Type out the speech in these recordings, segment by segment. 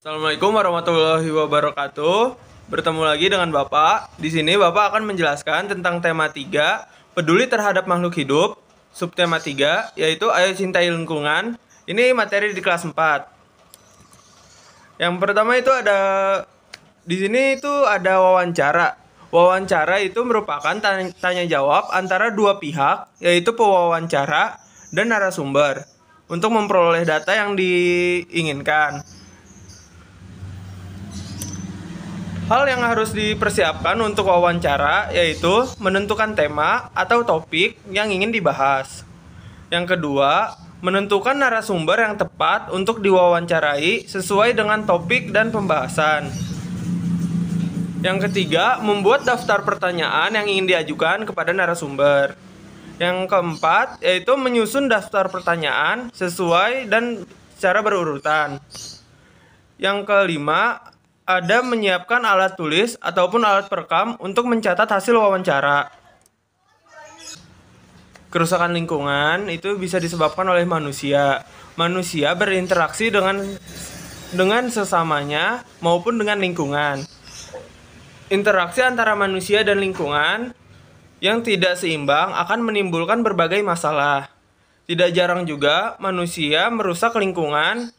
Assalamualaikum warahmatullahi wabarakatuh. Bertemu lagi dengan Bapak. Di sini Bapak akan menjelaskan tentang tema 3, peduli terhadap makhluk hidup. Subtema 3 yaitu ayo cintai lingkungan. Ini materi di kelas 4. Yang pertama itu ada di sini itu ada wawancara. Wawancara itu merupakan tanya jawab antara dua pihak, yaitu pewawancara dan narasumber untuk memperoleh data yang diinginkan. Hal yang harus dipersiapkan untuk wawancara yaitu menentukan tema atau topik yang ingin dibahas. Yang kedua, menentukan narasumber yang tepat untuk diwawancarai sesuai dengan topik dan pembahasan. Yang ketiga, membuat daftar pertanyaan yang ingin diajukan kepada narasumber. Yang keempat, yaitu menyusun daftar pertanyaan sesuai dan secara berurutan. Yang kelima, ada menyiapkan alat tulis ataupun alat perekam untuk mencatat hasil wawancara. Kerusakan lingkungan itu bisa disebabkan oleh manusia. Manusia berinteraksi dengan sesamanya maupun dengan lingkungan. Interaksi antara manusia dan lingkungan yang tidak seimbang akan menimbulkan berbagai masalah. Tidak jarang juga manusia merusak lingkungan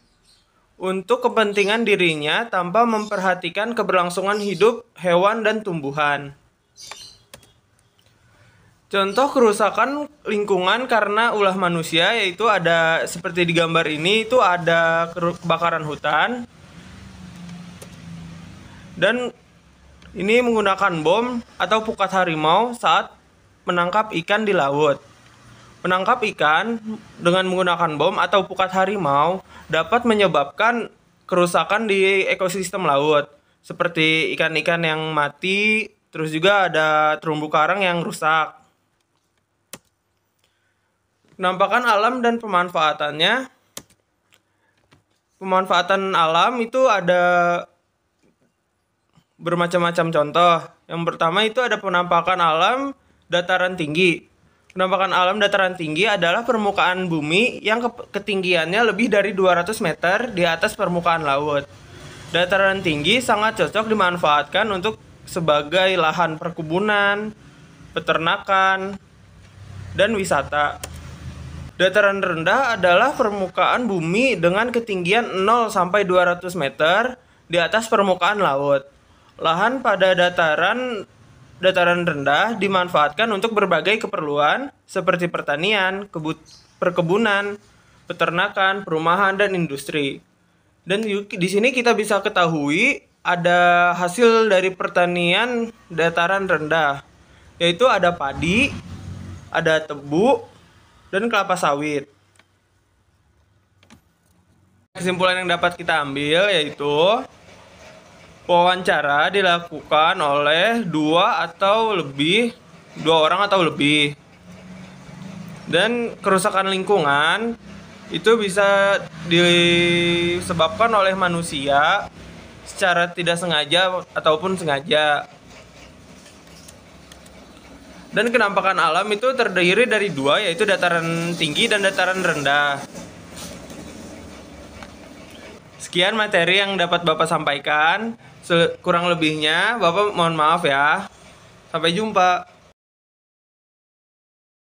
untuk kepentingan dirinya tanpa memperhatikan keberlangsungan hidup hewan dan tumbuhan. Contoh kerusakan lingkungan karena ulah manusia yaitu ada seperti di gambar ini, itu ada kebakaran hutan. Dan ini menggunakan bom atau pukat harimau saat menangkap ikan di laut. Menangkap ikan dengan menggunakan bom atau pukat harimau dapat menyebabkan kerusakan di ekosistem laut, seperti ikan-ikan yang mati, terus juga ada terumbu karang yang rusak. Penampakan alam dan pemanfaatannya. Pemanfaatan alam itu ada bermacam-macam contoh. Yang pertama itu ada penampakan alam dataran tinggi. Penampakan alam dataran tinggi adalah permukaan bumi yang ketinggiannya lebih dari 200 meter di atas permukaan laut. Dataran tinggi sangat cocok dimanfaatkan untuk sebagai lahan perkebunan, peternakan, dan wisata. Dataran rendah adalah permukaan bumi dengan ketinggian 0 sampai 200 meter di atas permukaan laut. Lahan pada dataran rendah dimanfaatkan untuk berbagai keperluan seperti pertanian, perkebunan, peternakan, perumahan, dan industri. Dan di sini kita bisa ketahui ada hasil dari pertanian dataran rendah, yaitu ada padi, ada tebu, dan kelapa sawit. Kesimpulan yang dapat kita ambil yaitu wawancara dilakukan oleh dua orang atau lebih. Dan kerusakan lingkungan itu bisa disebabkan oleh manusia secara tidak sengaja ataupun sengaja. Dan kenampakan alam itu terdiri dari dua, yaitu dataran tinggi dan dataran rendah. Sekian materi yang dapat Bapak sampaikan. Kurang lebihnya Bapak mohon maaf ya. Sampai jumpa.